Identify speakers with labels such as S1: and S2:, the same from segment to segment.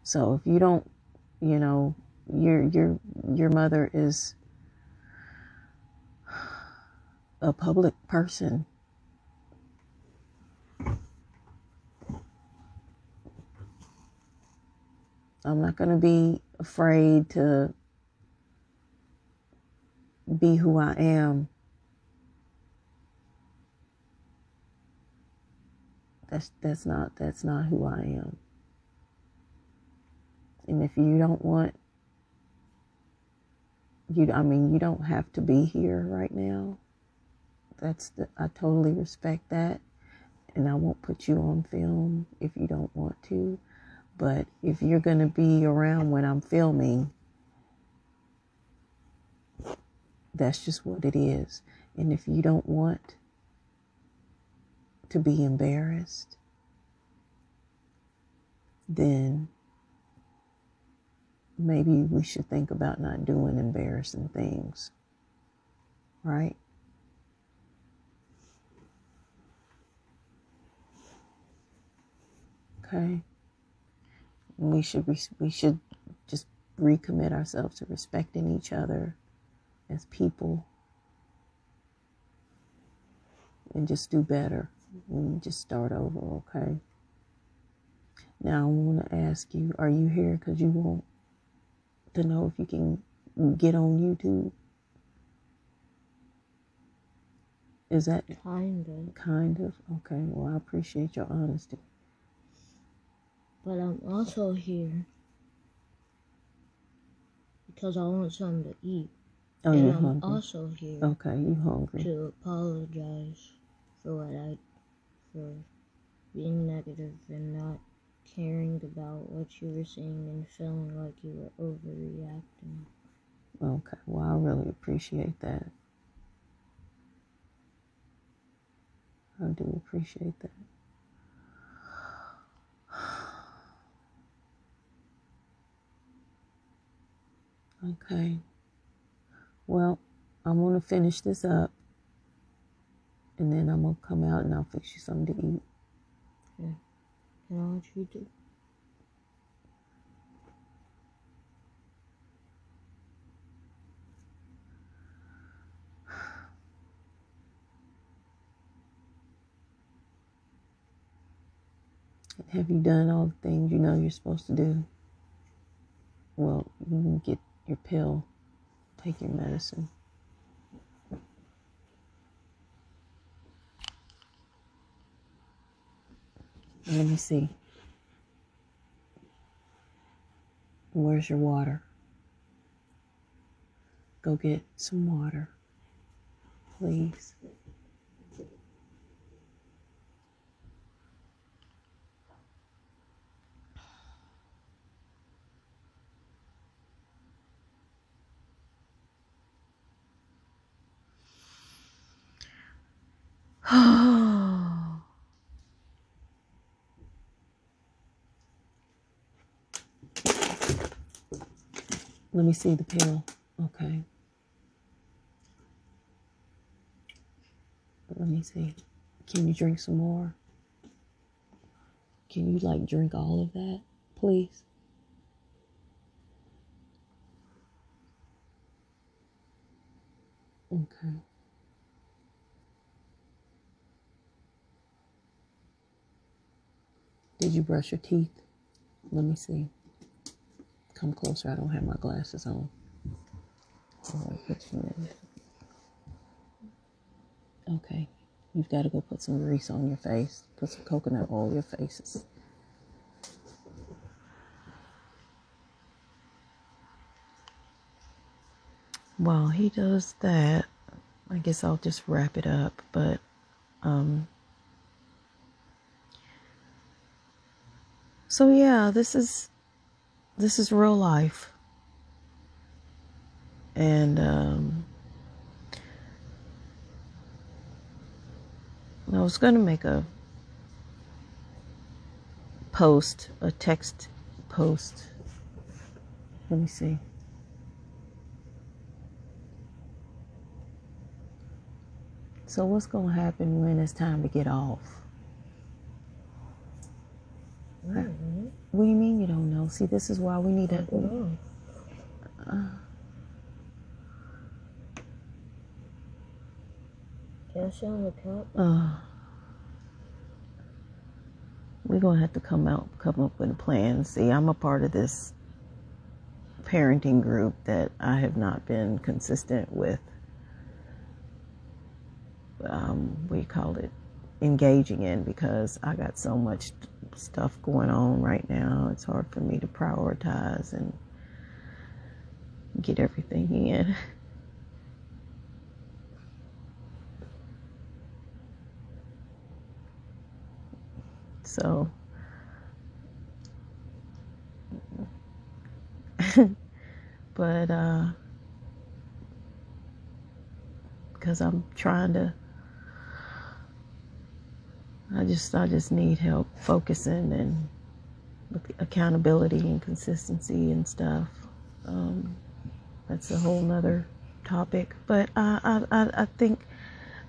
S1: So if you don't, you know, your mother is a public person. I'm not going to be afraid to be who I am. That's not who I am. And if you don't want, you don't have to be here right now. I totally respect that. And I won't put you on film if you don't want to. But if you're going to be around when I'm filming, that's just what it is. And if you don't want to be embarrassed, then maybe we should think about not doing embarrassing things. Right? Okay. We should just recommit ourselves to respecting each other as people and just do better and just start over, okay? Now I want to ask you, are you here because you want to know if you can get on YouTube? Is that
S2: kind of?
S1: Kind of? Okay, well, I appreciate your honesty.
S2: But I'm also here because I want something to eat.
S1: Oh,
S2: and
S1: you're
S2: I'm
S1: hungry.
S2: also here
S1: Okay, you hungry.
S2: to apologize for being negative and not caring about what you were saying and feeling like you were overreacting.
S1: Okay, well, I really appreciate that. I do appreciate that. Okay. Well, I'm going to finish this up. And then I'm going to come out and I'll fix you something to eat.
S2: Yeah. Can I watch YouTube?
S1: Have you done all the things you know you're supposed to do? Well, you can get your pill, take your medicine. Let me see. Where's your water? Go get some water, please. Let me see the pill. Okay. Let me see. Can you drink some more? Can you drink all of that, please? Okay. Did you brush your teeth? Let me see. Come closer. I don't have my glasses on. Okay. You've got to go put some grease on your face. Put some coconut oil on your faces. While he does that, I guess I'll just wrap it up. But, so yeah, this is real life. And, I was going to make a text post. Let me see. So what's going to happen when it's time to get off?
S2: Mm-hmm.
S1: What do you mean you don't know? now. See, this is why we need to.
S2: Can I show him the cup?
S1: We're gonna have to come up with a plan. See, I'm a part of this parenting group that I have not been consistent with. What do you call it? Engaging in, because I got so much stuff going on right now. It's hard for me to prioritize and get everything in. So, but because I'm trying to, I just need help focusing and with accountability and consistency and stuff. That's a whole nother topic. But I think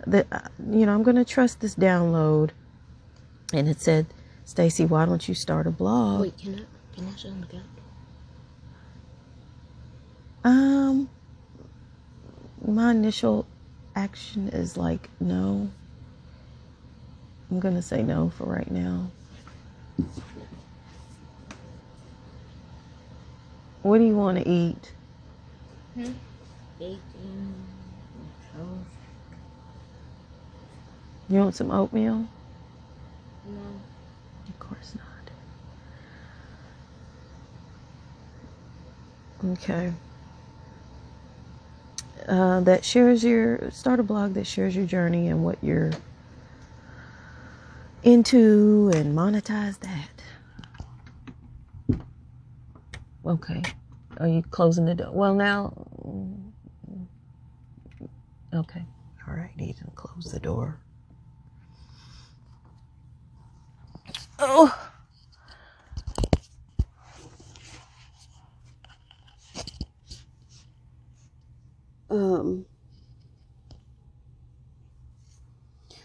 S1: that, I'm going to trust this download. And it said, Stacy, why don't you start a blog?
S2: Wait, can I show him the cup?
S1: My initial action is like, no. I'm going to say no for right now. What do you want to eat?
S2: Bacon, toast.
S1: You want some oatmeal?
S2: No.
S1: Of course not. Okay. That shares start a blog that shares your journey and what you're into, and monetize that. Okay. Are you closing the door? Well, now. Okay. All right. He didn't close the door. Oh.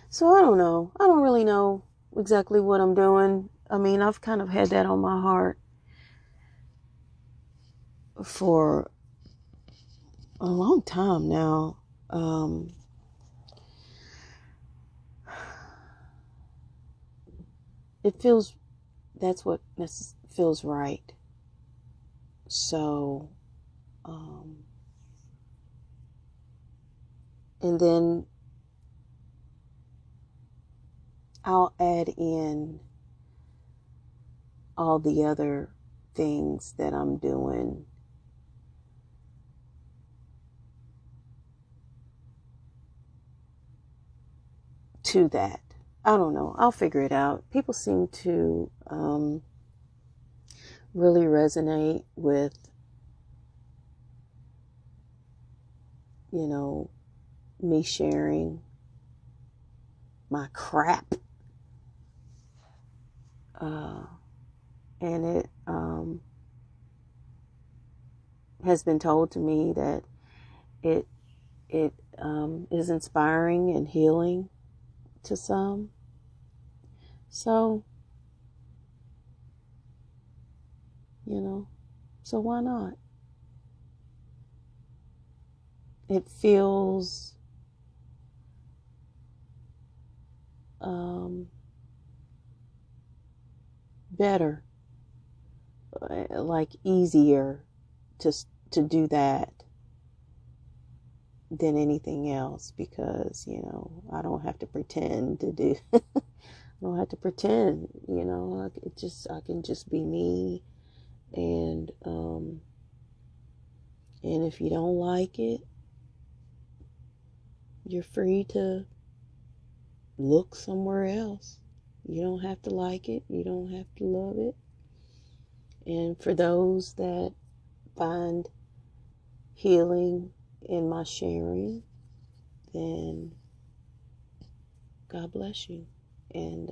S1: So I don't know. I don't really know exactly what I'm doing. I mean, I've kind of had that on my heart for a long time now. It feels, that's what feels right. So, and then I'll add in all the other things that I'm doing to that. I don't know. I'll figure it out. People seem to really resonate with, me sharing my crap. And it has been told to me that it is inspiring and healing to some. So, so why not? It feels better, like easier to do that than anything else, because I don't have to pretend to do I don't have to pretend, I can just be me, and if you don't like it, you're free to look somewhere else. You don't have to like it, you don't have to love it. And for those that find healing in my sharing, then God bless you. And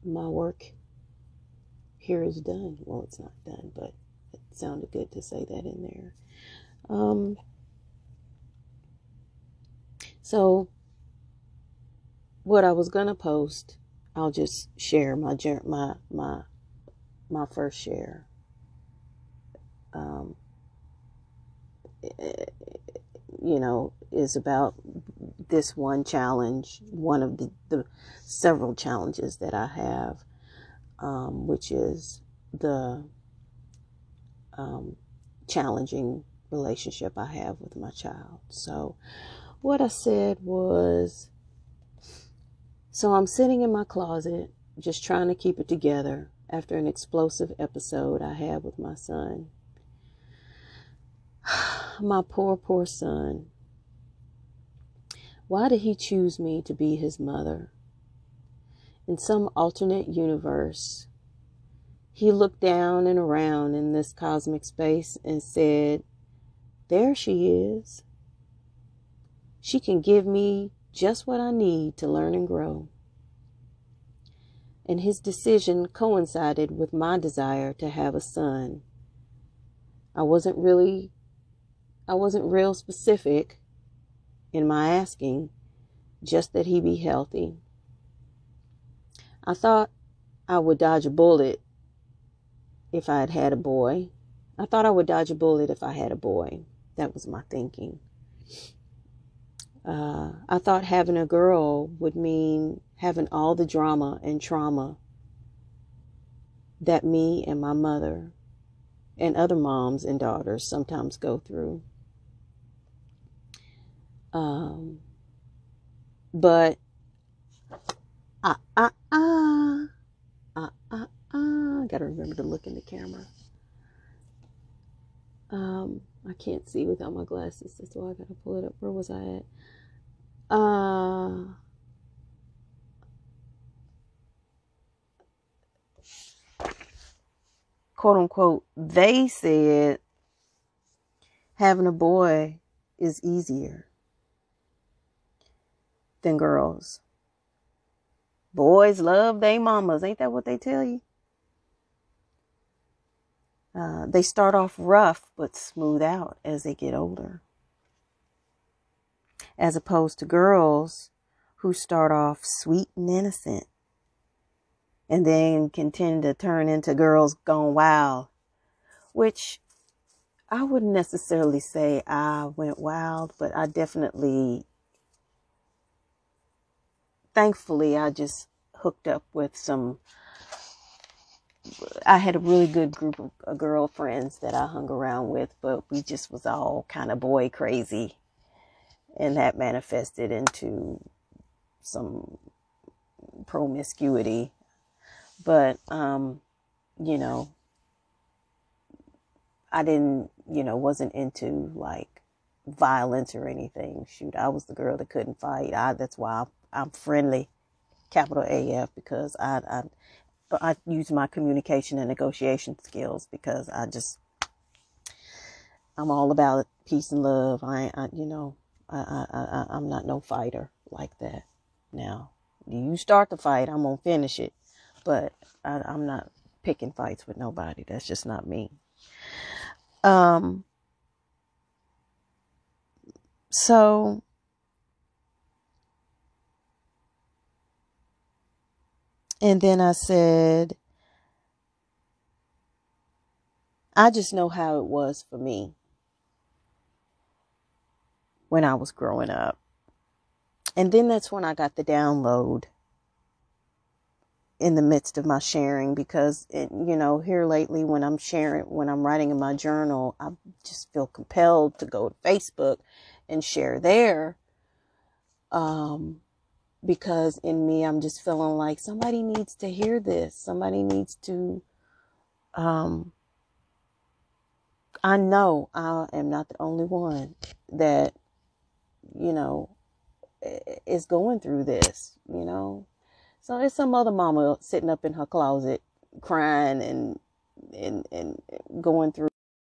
S1: my work here is done. Well, it's not done, but it sounded good to say that in there. So what I was going to post I'll just share my first share. Is about this one challenge, one of the several challenges that I have, which is the challenging relationship I have with my child. So what I said was, so I'm sitting in my closet just trying to keep it together after an explosive episode I had with my son. My poor son. Why did he choose me to be his mother? In some alternate universe, he looked down and around in this cosmic space and said, there she is. She can give me just what I need to learn and grow. And his decision coincided with my desire to have a son. I wasn't real specific in my asking, just that he be healthy. I thought I would dodge a bullet if I had had a boy. I thought I would dodge a bullet if I had a boy. That was my thinking. I thought having a girl would mean having all the drama and trauma that me and my mother and other moms and daughters sometimes go through. But I gotta remember to look in the camera. I can't see without my glasses. That's why I gotta pull it up. Where was I at? Quote unquote, they said having a boy is easier than girls. Boys love they mamas. Ain't that what they tell you? They start off rough but smooth out as they get older. As opposed to girls who start off sweet and innocent and then can tend to turn into girls gone wild, which I wouldn't necessarily say I went wild, but I definitely, thankfully, I just hooked up with I had a really good group of girlfriends that I hung around with, but we just was all kind of boy crazy. And that manifested into some promiscuity. But, I didn't, wasn't into like violence or anything. Shoot, I was the girl that couldn't fight. That's why I'm friendly, capital AF, because I use my communication and negotiation skills because I'm all about peace and love. I'm not no fighter like that. Now, you start the fight, I'm going to finish it, but I'm not picking fights with nobody. That's just not me. So and then I said, I just know how it was for me when I was growing up. And then that's when I got the download in the midst of my sharing, because here lately when I'm writing in my journal, I just feel compelled to go to Facebook and share there. Because in me, I'm just feeling like somebody needs to hear this. Somebody needs to, I know I am not the only one that, is going through this, So it's some other mama sitting up in her closet crying and going through